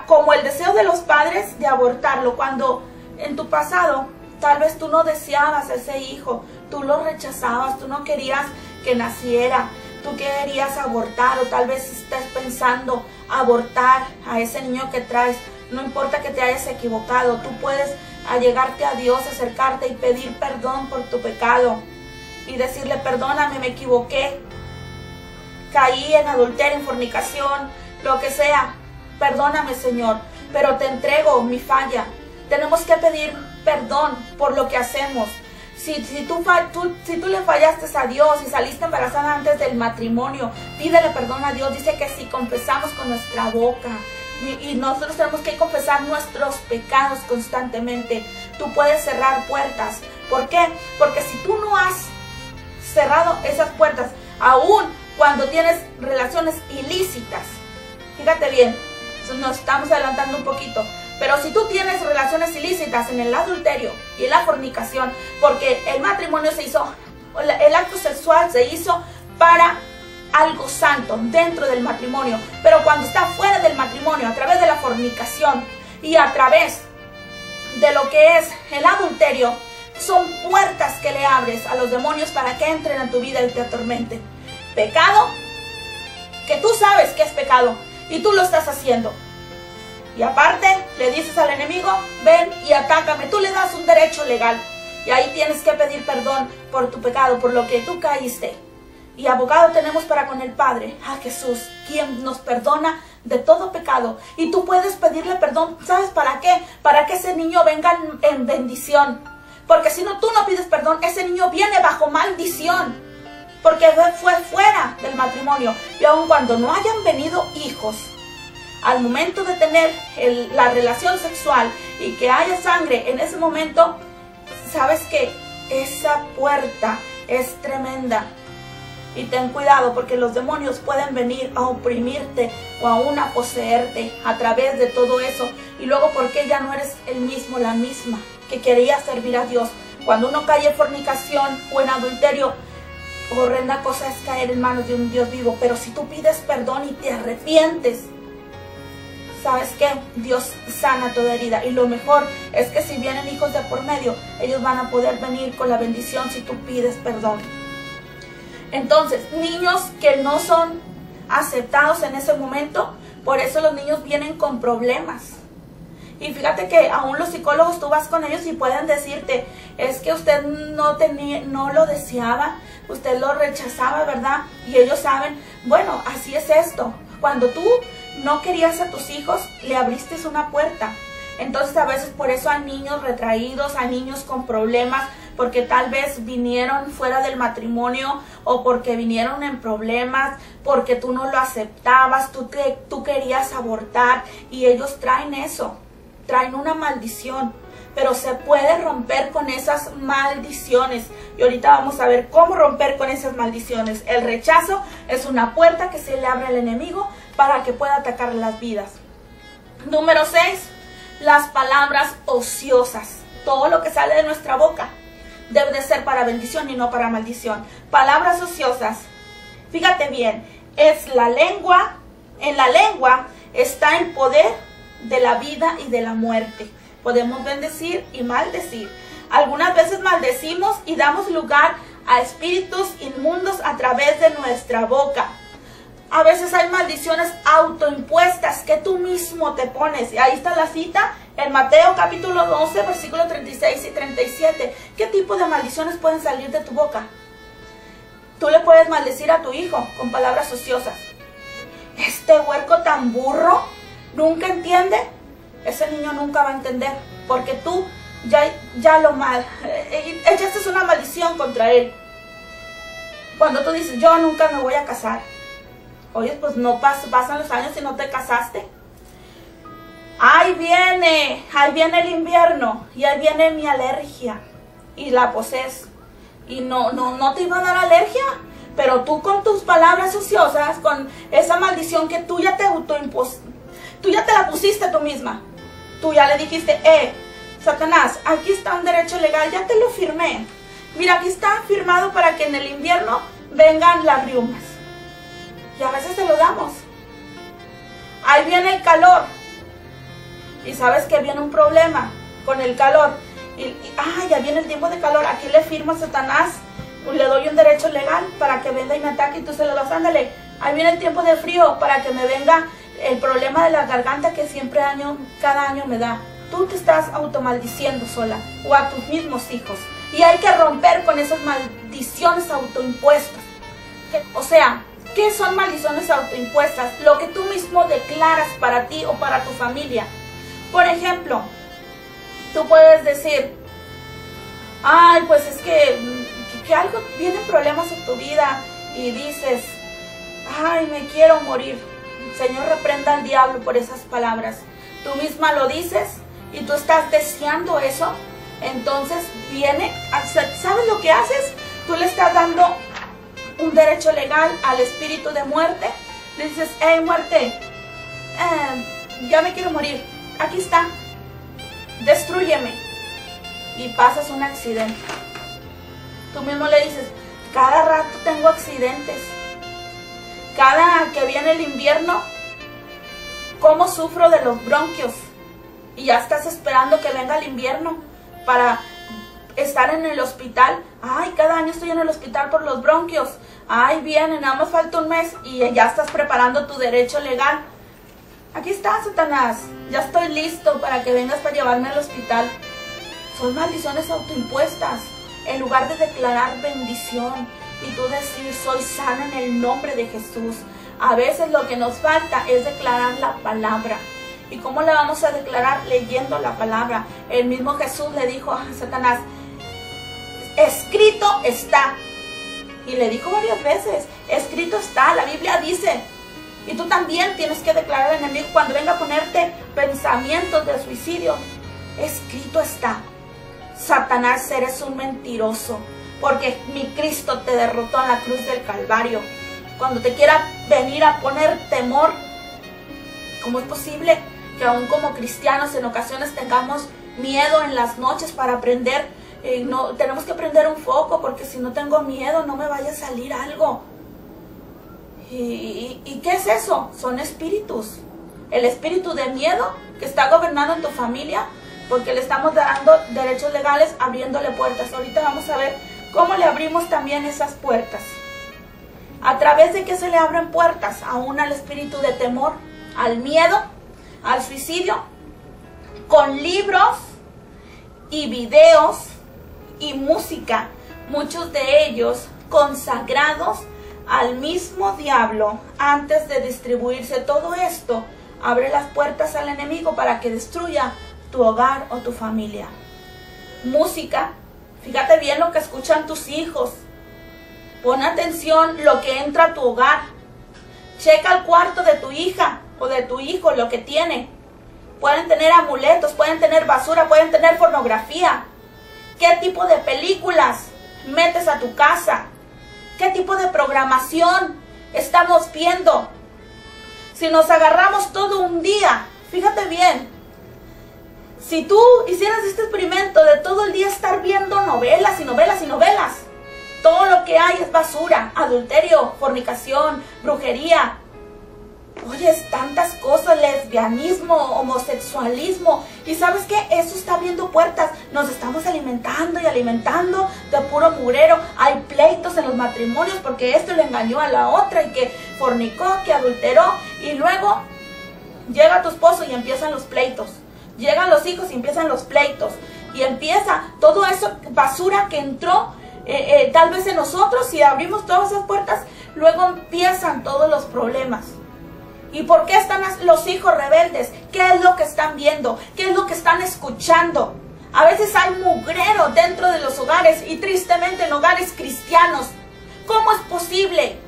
como el deseo de los padres de abortarlo. Cuando en tu pasado tal vez tú no deseabas a ese hijo, tú lo rechazabas, tú no querías que naciera, tú querías abortar, o tal vez estás pensando abortar a ese niño que traes. No importa que te hayas equivocado, tú puedes allegarte a Dios, acercarte y pedir perdón por tu pecado y decirle, perdóname, me equivoqué, caí en adulterio, en fornicación, lo que sea. Perdóname, Señor, pero te entrego mi falla. Tenemos que pedir perdón por lo que hacemos. Si tú le fallaste a Dios y saliste embarazada antes del matrimonio, pídele perdón a Dios. Dice que si confesamos con nuestra boca, y nosotros tenemos que confesar nuestros pecados constantemente, tú puedes cerrar puertas. ¿Por qué? Porque si tú no has cerrado esas puertas, aún cuando tienes relaciones ilícitas, fíjate bien, nos estamos adelantando un poquito, pero si tú tienes relaciones ilícitas en el adulterio y en la fornicación, porque el matrimonio se hizo, el acto sexual se hizo para algo santo dentro del matrimonio, pero cuando está fuera del matrimonio, a través de la fornicación y a través de lo que es el adulterio, son puertas que le abres a los demonios para que entren en tu vida y te atormenten. Pecado, que tú sabes que es pecado y tú lo estás haciendo. Y aparte le dices al enemigo, ven y atácame. Tú le das un derecho legal y ahí tienes que pedir perdón por tu pecado, por lo que tú caíste. Y abogado tenemos para con el Padre, a Jesús, quien nos perdona de todo pecado. Y tú puedes pedirle perdón, ¿sabes para qué? Para que ese niño venga en bendición. Porque si no, tú no pides perdón, ese niño viene bajo maldición. Porque fue fuera del matrimonio. Y aun cuando no hayan venido hijos, al momento de tener la relación sexual y que haya sangre en ese momento, sabes que esa puerta es tremenda. Y ten cuidado, porque los demonios pueden venir a oprimirte o aún a poseerte a través de todo eso. Y luego, porque ya no eres el mismo, la misma que quería servir a Dios. Cuando uno cae en fornicación o en adulterio, horrenda cosa es caer en manos de un Dios vivo. Pero si tú pides perdón y te arrepientes, ¿sabes qué? Dios sana toda herida. Y lo mejor es que si vienen hijos de por medio, ellos van a poder venir con la bendición si tú pides perdón. Entonces, niños que no son aceptados en ese momento, por eso los niños vienen con problemas. Y fíjate que aún los psicólogos, tú vas con ellos y pueden decirte, es que usted no lo deseaba, usted lo rechazaba, ¿verdad? Y ellos saben, bueno, así es esto. Cuando tú no querías a tus hijos, le abriste una puerta. Entonces a veces por eso hay niños retraídos, hay niños con problemas, porque tal vez vinieron fuera del matrimonio o porque vinieron en problemas, porque tú no lo aceptabas, tú querías abortar y ellos traen eso, traen una maldición. Pero se puede romper con esas maldiciones. Y ahorita vamos a ver cómo romper con esas maldiciones. El rechazo es una puerta que se le abre al enemigo para que pueda atacar las vidas. Número 6. Las palabras ociosas. Todo lo que sale de nuestra boca debe de ser para bendición y no para maldición. Palabras ociosas. Fíjate bien, es la lengua. En la lengua está el poder de la vida y de la muerte. Podemos bendecir y maldecir. Algunas veces maldecimos y damos lugar a espíritus inmundos a través de nuestra boca. A veces hay maldiciones autoimpuestas que tú mismo te pones. Y ahí está la cita en Mateo capítulo 12, versículos 36 y 37. ¿Qué tipo de maldiciones pueden salir de tu boca? Tú le puedes maldecir a tu hijo con palabras ociosas. Este huerco tan burro nunca entiende. Ese niño nunca va a entender, porque tú ya lo echaste una maldición contra él. Cuando tú dices, yo nunca me voy a casar. Oye, pues no pasan los años y no te casaste. Ahí viene el invierno y ahí viene mi alergia y la posees. Y no te iba a dar alergia, pero tú con tus palabras ociosas, con esa maldición que tú ya te tú ya te la pusiste tú misma. Tú ya le dijiste, Satanás, aquí está un derecho legal, ya te lo firmé. Mira, aquí está firmado para que en el invierno vengan las riumas. Y a veces te lo damos. Ahí viene el calor. Y sabes que viene un problema con el calor. Ya viene el tiempo de calor. Aquí le firmo a Satanás, le doy un derecho legal para que venga y me ataque y tú se lo das, ándale. Ahí viene el tiempo de frío para que me venga el problema de la garganta que siempre cada año me da. Tú te estás automaldiciendo sola o a tus mismos hijos. Y hay que romper con esas maldiciones autoimpuestas. O sea, ¿qué son maldiciones autoimpuestas? Lo que tú mismo declaras para ti o para tu familia. Por ejemplo, tú puedes decir, pues es que algo, vienen problemas en tu vida y dices, me quiero morir. Señor, reprenda al diablo por esas palabras. Tú misma lo dices y tú estás deseando eso. Entonces viene, ¿sabes lo que haces? Tú le estás dando un derecho legal al espíritu de muerte. Le dices, muerte, ya me quiero morir. Aquí está, destrúyeme. Y pasas un accidente. Tú mismo le dices, cada rato tengo accidentes. Cada que viene el invierno, ¿cómo sufro de los bronquios? Y ya estás esperando que venga el invierno para estar en el hospital. Cada año estoy en el hospital por los bronquios. Viene, nada más falta un mes y ya estás preparando tu derecho legal. Aquí está, Satanás. Ya estoy listo para que vengas para llevarme al hospital. Son maldiciones autoimpuestas. En lugar de declarar bendición y tú decir, soy sana en el nombre de Jesús. A veces lo que nos falta es declarar la palabra. ¿Y cómo la vamos a declarar? Leyendo la palabra. El mismo Jesús le dijo a Satanás, escrito está. Y le dijo varias veces, escrito está, la Biblia dice. Y tú también tienes que declarar al enemigo cuando venga a ponerte pensamientos de suicidio. Escrito está. Satanás, eres un mentiroso. porque mi Cristo te derrotó en la cruz del Calvario. Cuando te quiera venir a poner temor, ¿cómo es posible que aún como cristianos en ocasiones tengamos miedo en las noches para prender? No, tenemos que prender un foco, porque si no tengo miedo no me vaya a salir algo. ¿Y qué es eso? Son espíritus. El espíritu de miedo que está gobernando en tu familia, porque le estamos dando derechos legales, abriéndole puertas. Ahorita vamos a ver cómo le abrimos también esas puertas. ¿A través de qué se le abren puertas? Aún al espíritu de temor, al miedo, al suicidio, con libros y videos y música, muchos de ellos consagrados al mismo diablo. Antes de distribuirse todo esto, abre las puertas al enemigo para que destruya tu hogar o tu familia. Música, fíjate bien lo que escuchan tus hijos. Pon atención lo que entra a tu hogar. Checa el cuarto de tu hija o de tu hijo, lo que tiene. Pueden tener amuletos, pueden tener basura, pueden tener pornografía. ¿Qué tipo de películas metes a tu casa? ¿Qué tipo de programación estamos viendo? Si nos agarramos todo un día, fíjate bien, si tú hicieras este experimento de todo el día estar viendo novelas y novelas y novelas, todo lo que hay es basura, adulterio, fornicación, brujería. Oyes tantas cosas, lesbianismo, homosexualismo. ¿Y sabes qué? Eso está abriendo puertas. Nos estamos alimentando y alimentando de puro mugrero. Hay pleitos en los matrimonios porque esto le engañó a la otra y que fornicó, que adulteró. Y luego llega tu esposo y empiezan los pleitos. Llegan los hijos y empiezan los pleitos. Y empieza todo eso, basura que entró tal vez en nosotros. Si abrimos todas esas puertas, luego empiezan todos los problemas. ¿Y por qué están los hijos rebeldes? ¿Qué es lo que están viendo? ¿Qué es lo que están escuchando? A veces hay mugrero dentro de los hogares y tristemente en hogares cristianos. ¿Cómo es posible?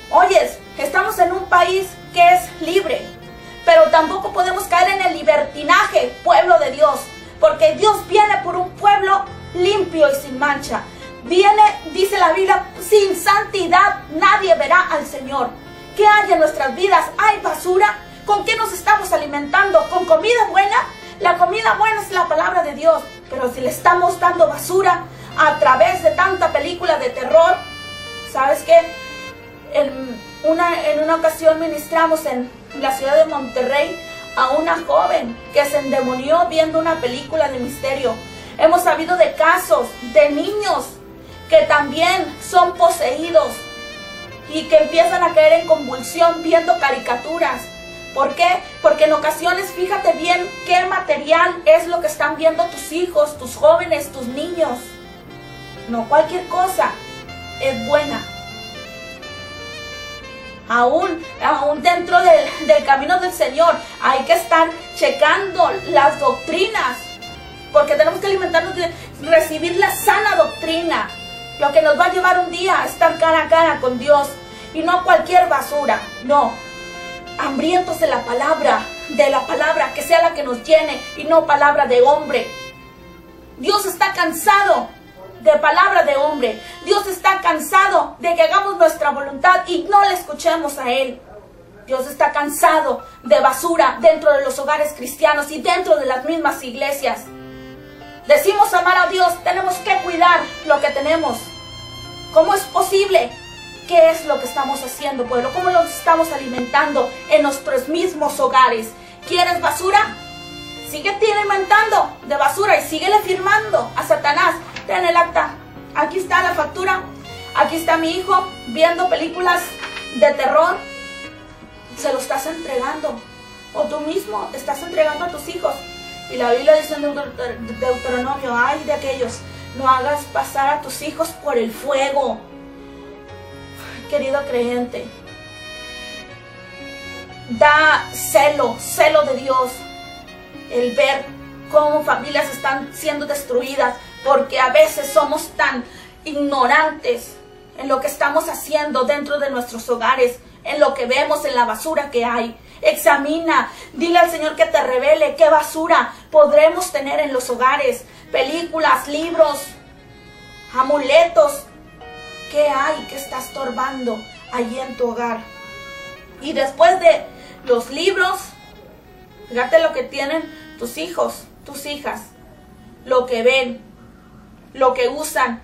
Oyes, estamos en un país que es libre, pero tampoco podemos caer en el libertinaje, pueblo de Dios, porque Dios viene por un pueblo limpio y sin mancha. Viene, dice la Biblia, sin santidad nadie verá al Señor. ¿Qué hay en nuestras vidas? ¿Hay basura? ¿Con qué nos estamos alimentando? ¿Con comida buena? La comida buena es la palabra de Dios. Pero si le estamos dando basura a través de tanta película de terror, ¿sabes qué? En una ocasión ministramos en la ciudad de Monterrey a una joven que se endemonió viendo una película de misterio. Hemos sabido de casos de niños que también son poseídos y que empiezan a caer en convulsión viendo caricaturas. ¿Por qué? Porque en ocasiones, fíjate bien qué material es lo que están viendo tus hijos, tus jóvenes, tus niños. No cualquier cosa es buena. Aún dentro del camino del Señor hay que estar checando las doctrinas, porque tenemos que alimentarnos de recibir la sana doctrina, lo que nos va a llevar un día a estar cara a cara con Dios, y no cualquier basura, no. Hambrientos de la palabra, que sea la que nos llene y no palabra de hombre. Dios está cansado de palabra de hombre. Dios está cansado de que hagamos nuestra voluntad y no le escuchemos a Él. Dios está cansado de basura dentro de los hogares cristianos y dentro de las mismas iglesias. Decimos amar a Dios, tenemos que cuidar lo que tenemos. ¿Cómo es posible? ¿Qué es lo que estamos haciendo, pueblo? ¿Cómo nos estamos alimentando en nuestros mismos hogares? ¿Quieres basura? Sigue alimentando de basura y síguele firmando a Satanás. Ten el acta. Aquí está la factura. Aquí está mi hijo viendo películas de terror. Se lo estás entregando. O tú mismo estás entregando a tus hijos. Y la Biblia dice en Deuteronomio, ay de aquellos, no hagas pasar a tus hijos por el fuego. Querido creyente, da celo de Dios, el ver cómo familias están siendo destruidas, porque a veces somos tan ignorantes en lo que estamos haciendo dentro de nuestros hogares, en lo que vemos, en la basura que hay. Examina, dile al Señor que te revele qué basura podremos tener en los hogares, películas, libros. amuletos. ¿Qué hay que está estorbando allí en tu hogar? Y después de los libros, fíjate lo que tienen tus hijos, tus hijas, lo que ven, lo que usan,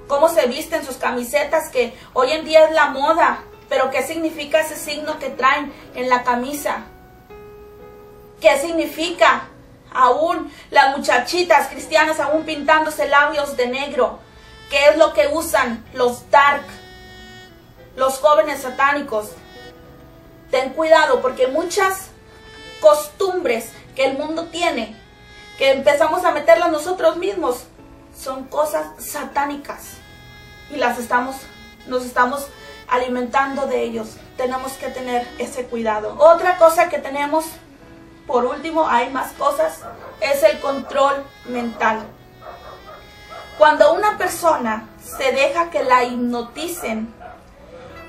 cómo se visten sus camisetas, que hoy en día es la moda, pero ¿qué significa ese signo que traen en la camisa? ¿Qué significa? Aún las muchachitas cristianas aún pintándose labios de negro. ¿Qué es lo que usan los dark, los jóvenes satánicos? Ten cuidado, porque muchas costumbres que el mundo tiene, que empezamos a meterlas nosotros mismos, son cosas satánicas y nos estamos alimentando de ellos. Tenemos que tener ese cuidado. Otra cosa que tenemos, por último, hay más cosas, es el control mental. Cuando una persona se deja que la hipnoticen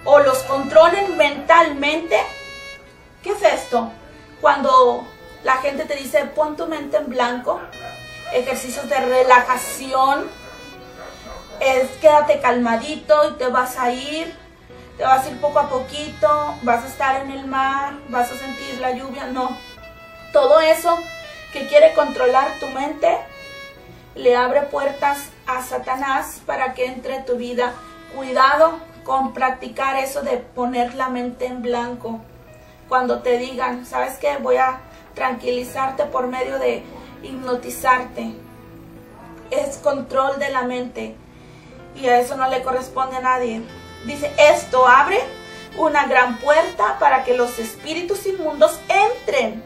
o los controlen mentalmente, ¿qué es esto? Cuando la gente te dice, pon tu mente en blanco, ejercicios de relajación, quédate calmadito y te vas a ir poco a poquito, vas a estar en el mar, vas a sentir la lluvia. No, todo eso que quiere controlar tu mente, le abre puertas a Satanás para que entre en tu vida. Cuidado con practicar eso de poner la mente en blanco. Cuando te digan, ¿sabes qué? Voy a tranquilizarte por medio de hipnotizarte. Es control de la mente y a eso no le corresponde a nadie. Dice, esto abre una gran puerta para que los espíritus inmundos entren,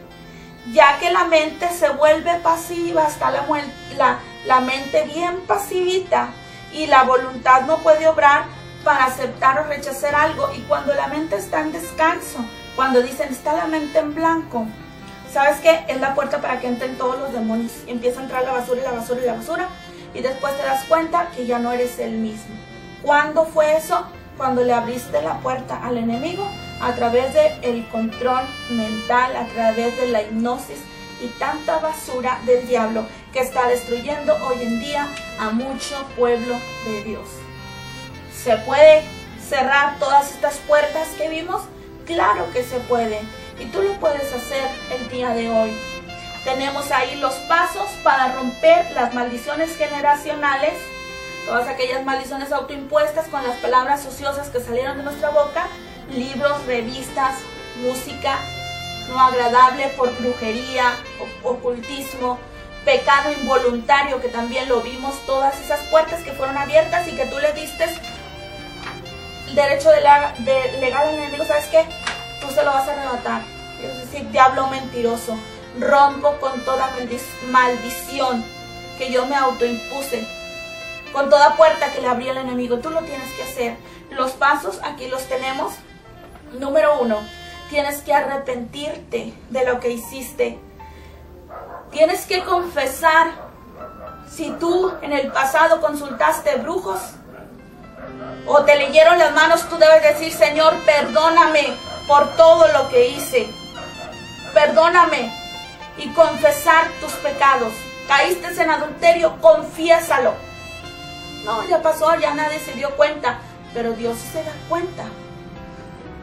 ya que la mente se vuelve pasiva, está la mente bien pasivita y la voluntad no puede obrar para aceptar o rechazar algo. Y cuando la mente está en descanso, cuando dicen está la mente en blanco, ¿sabes qué? Es la puerta para que entren todos los demonios. Empieza a entrar la basura y la basura y la basura, y después te das cuenta que ya no eres el mismo. ¿Cuándo fue eso? Cuando le abriste la puerta al enemigo a través del control mental, a través de la hipnosis y tanta basura del diablo que está destruyendo hoy en día a mucho pueblo de Dios. ¿Se puede cerrar todas estas puertas que vimos? Claro que se puede, y tú lo puedes hacer el día de hoy. Tenemos ahí los pasos para romper las maldiciones generacionales, todas aquellas maldiciones autoimpuestas con las palabras ociosas que salieron de nuestra boca, libros, revistas, música no agradable por brujería, ocultismo, pecado involuntario, que también lo vimos, todas esas puertas que fueron abiertas y que tú le diste el derecho legal al enemigo. ¿Sabes qué? Tú se lo vas a arrebatar. Es decir, diablo mentiroso, rompo con toda maldición que yo me autoimpuse, con toda puerta que le abrí al enemigo. Tú lo tienes que hacer. Los pasos aquí los tenemos. Número 1, tienes que arrepentirte de lo que hiciste. Tienes que confesar. Si tú en el pasado consultaste brujos o te leyeron las manos, tú debes decir, Señor, perdóname por todo lo que hice. Perdóname, y confesar tus pecados. Caíste en adulterio, confiésalo. No, ya pasó, ya nadie se dio cuenta, pero Dios se da cuenta.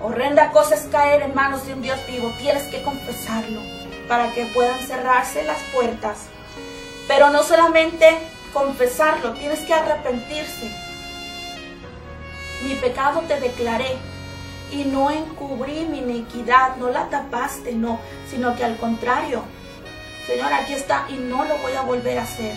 Horrenda cosa es caer en manos de un Dios vivo. Tienes que confesarlo para que puedan cerrarse las puertas. Pero no solamente confesarlo, tienes que arrepentirse. Mi pecado te declaré y no encubrí mi iniquidad, no la tapaste, no, sino que al contrario, Señor, aquí está y no lo voy a volver a hacer.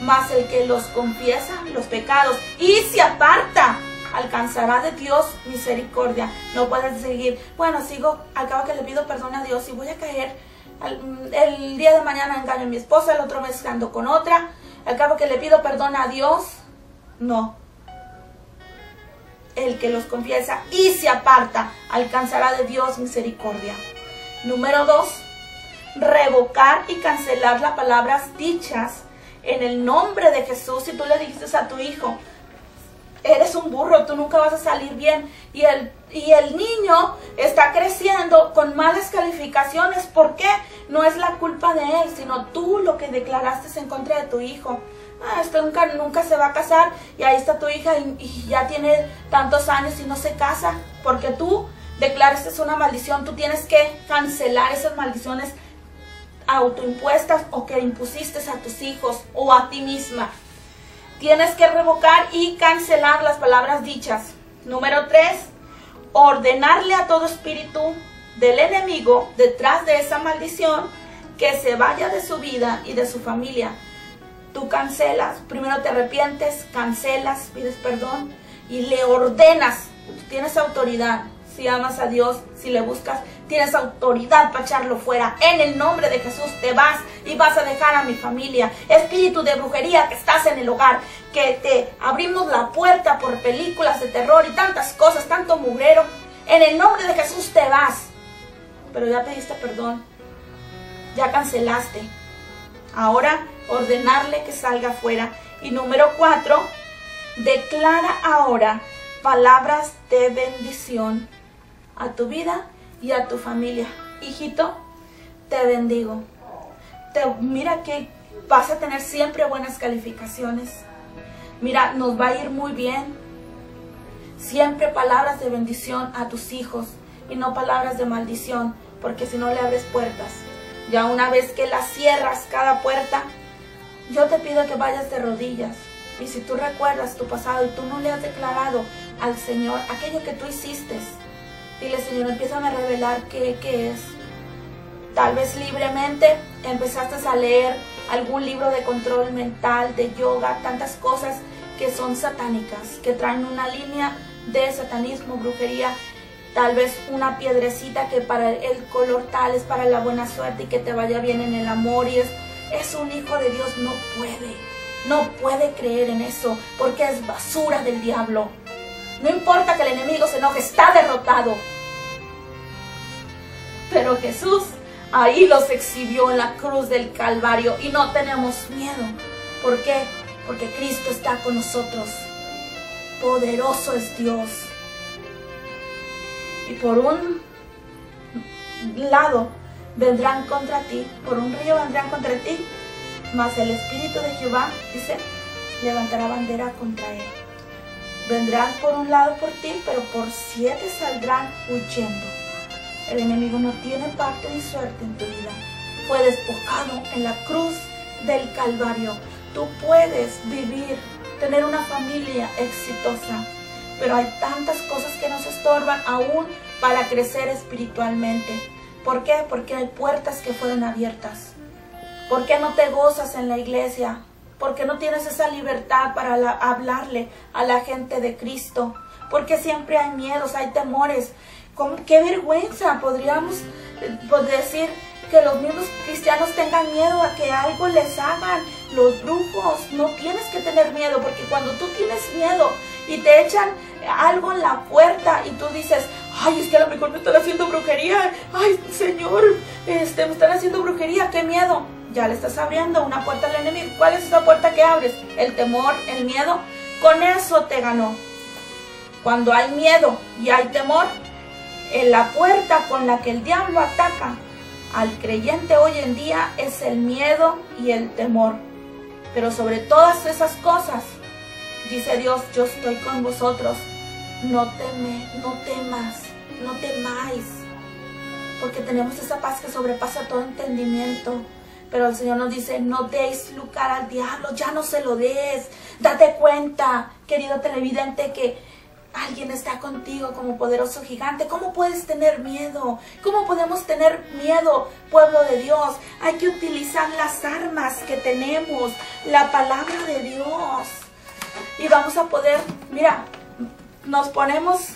Mas el que los confiesa, los pecados, y se aparta, alcanzará de Dios misericordia. No puedes seguir, bueno, sigo, al cabo que le pido perdón a Dios y voy a caer, el día de mañana engaño a mi esposa, el otro mes ando con otra, al cabo que le pido perdón a Dios. No. El que los confiesa y se aparta, alcanzará de Dios misericordia. Número 2, revocar y cancelar las palabras dichas en el nombre de Jesús. Si tú le dijiste a tu hijo, eres un burro, tú nunca vas a salir bien, y el niño está creciendo con malas calificaciones, ¿por qué? No es la culpa de él, sino tú lo que declaraste en contra de tu hijo. Este nunca se va a casar, y ahí está tu hija y ya tiene tantos años y no se casa, porque tú declaraste una maldición. Tú tienes que cancelar esas maldiciones autoimpuestas o que impusiste a tus hijos o a ti misma. Tienes que revocar y cancelar las palabras dichas. Número 3, ordenarle a todo espíritu del enemigo detrás de esa maldición que se vaya de su vida y de su familia. Tú cancelas, primero te arrepientes, cancelas, pides perdón y le ordenas. Tú tienes autoridad. Si amas a Dios, si le buscas, tienes autoridad para echarlo fuera. En el nombre de Jesús te vas y vas a dejar a mi familia. Espíritu de brujería que estás en el hogar, que te abrimos la puerta por películas de terror y tantas cosas, tanto mugrero. En el nombre de Jesús te vas. Pero ya pediste perdón, ya cancelaste. Ahora ordenarle que salga fuera. Y número 4, declara ahora palabras de bendición a tu vida y a tu familia. Hijito, te bendigo. Mira que vas a tener siempre buenas calificaciones. Mira, nos va a ir muy bien. Siempre palabras de bendición a tus hijos y no palabras de maldición, porque si no le abres puertas. Ya una vez que las cierras cada puerta, yo te pido que vayas de rodillas. Y si tú recuerdas tu pasado y tú no le has declarado al Señor aquello que tú hiciste, dile: Señor, empiézame a revelar qué es. Tal vez libremente empezaste a leer algún libro de control mental, de yoga, tantas cosas que son satánicas, que traen una línea de satanismo, brujería. Tal vez una piedrecita que para el color tal es para la buena suerte y que te vaya bien en el amor, y es un hijo de Dios. No puede creer en eso, porque es basura del diablo. No importa que el enemigo se enoje, está derrotado. Pero Jesús ahí los exhibió en la cruz del Calvario y no tenemos miedo. ¿Por qué? Porque Cristo está con nosotros. Poderoso es Dios. Y por un lado vendrán contra ti, por un río vendrán contra ti, mas el Espíritu de Jehová, dice, levantará bandera contra él. Vendrán por un lado por ti, pero por 7 saldrán huyendo. El enemigo no tiene parte ni suerte en tu vida. Fue despojado en la cruz del Calvario. Tú puedes vivir, tener una familia exitosa, pero hay tantas cosas que nos estorban aún para crecer espiritualmente. ¿Por qué? Porque hay puertas que fueron abiertas. ¿Por qué no te gozas en la iglesia? ¿Por qué no tienes esa libertad para hablarle a la gente de Cristo? Porque siempre hay miedos, hay temores. ¡Qué vergüenza! Podríamos decir que los mismos cristianos tengan miedo a que algo les hagan los brujos. No tienes que tener miedo, porque cuando tú tienes miedo y te echan algo en la puerta y tú dices: ay, es que a lo mejor me están haciendo brujería. Ay, Señor, me están haciendo brujería, qué miedo. Ya le estás abriendo una puerta al enemigo. ¿Cuál es esa puerta que abres? El temor, el miedo. Con eso te ganó. Cuando hay miedo y hay temor, en la puerta con la que el diablo ataca al creyente hoy en día es el miedo y el temor. Pero sobre todas esas cosas, dice Dios: yo estoy con vosotros. No temas, no temáis, porque tenemos esa paz que sobrepasa todo entendimiento. Pero el Señor nos dice: no deis lugar al diablo, ya no se lo des. Date cuenta, querido televidente, que alguien está contigo como poderoso gigante. ¿Cómo puedes tener miedo? ¿Cómo podemos tener miedo, pueblo de Dios? Hay que utilizar las armas que tenemos, la palabra de Dios. Y vamos a poder, mira, nos ponemos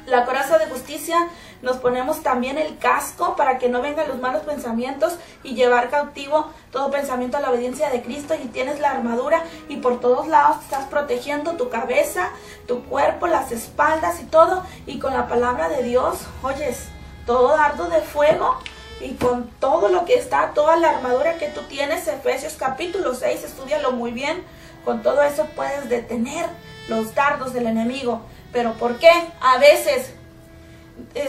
la coraza de justicia, nos ponemos también el casco para que no vengan los malos pensamientos, y llevar cautivo todo pensamiento a la obediencia de Cristo. Y tienes la armadura y por todos lados estás protegiendo tu cabeza, tu cuerpo, las espaldas y todo. Y con la palabra de Dios, oyes, todo dardo de fuego, y con todo lo que está, toda la armadura que tú tienes, Efesios capítulo 6, estúdialo muy bien. Con todo eso puedes detener los dardos del enemigo. ¿Pero por qué? A veces,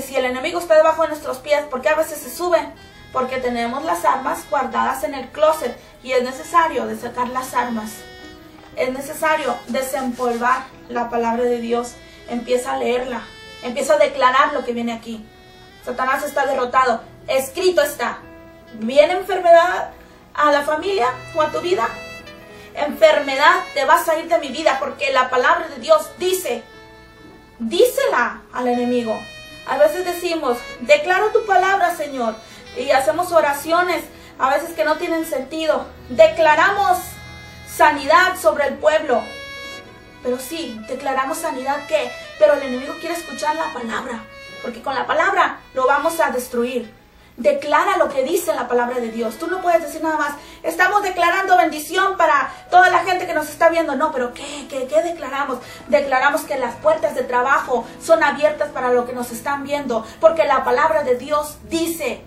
si el enemigo está debajo de nuestros pies, ¿por qué a veces se sube? porque tenemos las armas guardadas en el closet y es necesario de sacar las armas. Es necesario desempolvar la palabra de Dios. Empieza a leerla, empieza a declarar lo que viene aquí. Satanás está derrotado, escrito está. ¿Viene enfermedad a la familia o a tu vida? Enfermedad, te vas a ir de mi vida, porque la palabra de Dios dice, dísela al enemigo. A veces decimos, declaro tu palabra, Señor, y hacemos oraciones a veces que no tienen sentido. Declaramos sanidad sobre el pueblo, pero sí, declaramos sanidad, ¿qué? Pero el enemigo quiere escuchar la palabra, porque con la palabra lo vamos a destruir. Declara lo que dice la palabra de Dios. Tú no puedes decir nada más, estamos declarando bendición para toda la gente que nos está viendo. No, pero ¿qué declaramos? Declaramos que las puertas de trabajo son abiertas para lo que nos están viendo, porque la palabra de Dios dice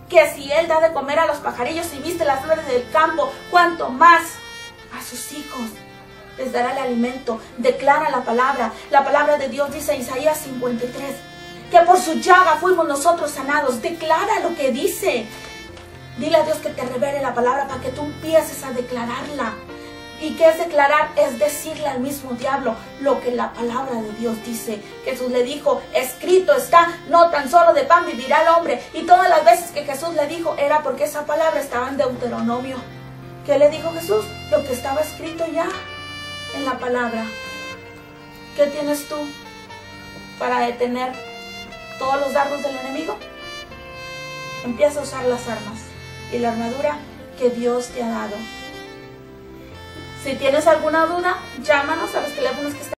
que si Él da de comer a los pajarillos y viste las flores del campo, cuanto más a sus hijos les dará el alimento. Declara la palabra. La palabra de Dios dice en Isaías 53, que por su llaga fuimos nosotros sanados. Declara lo que dice. Dile a Dios que te revele la palabra para que tú empieces a declararla. ¿Y qué es declarar? Es decirle al mismo diablo lo que la palabra de Dios dice. Jesús le dijo, escrito está, no tan solo de pan vivirá el hombre. Y todas las veces que Jesús le dijo era porque esa palabra estaba en Deuteronomio. ¿Qué le dijo Jesús? Lo que estaba escrito ya en la palabra. ¿Qué tienes tú para detener todos los dardos del enemigo? Empieza a usar las armas y la armadura que Dios te ha dado. Si tienes alguna duda, llámanos a los teléfonos que están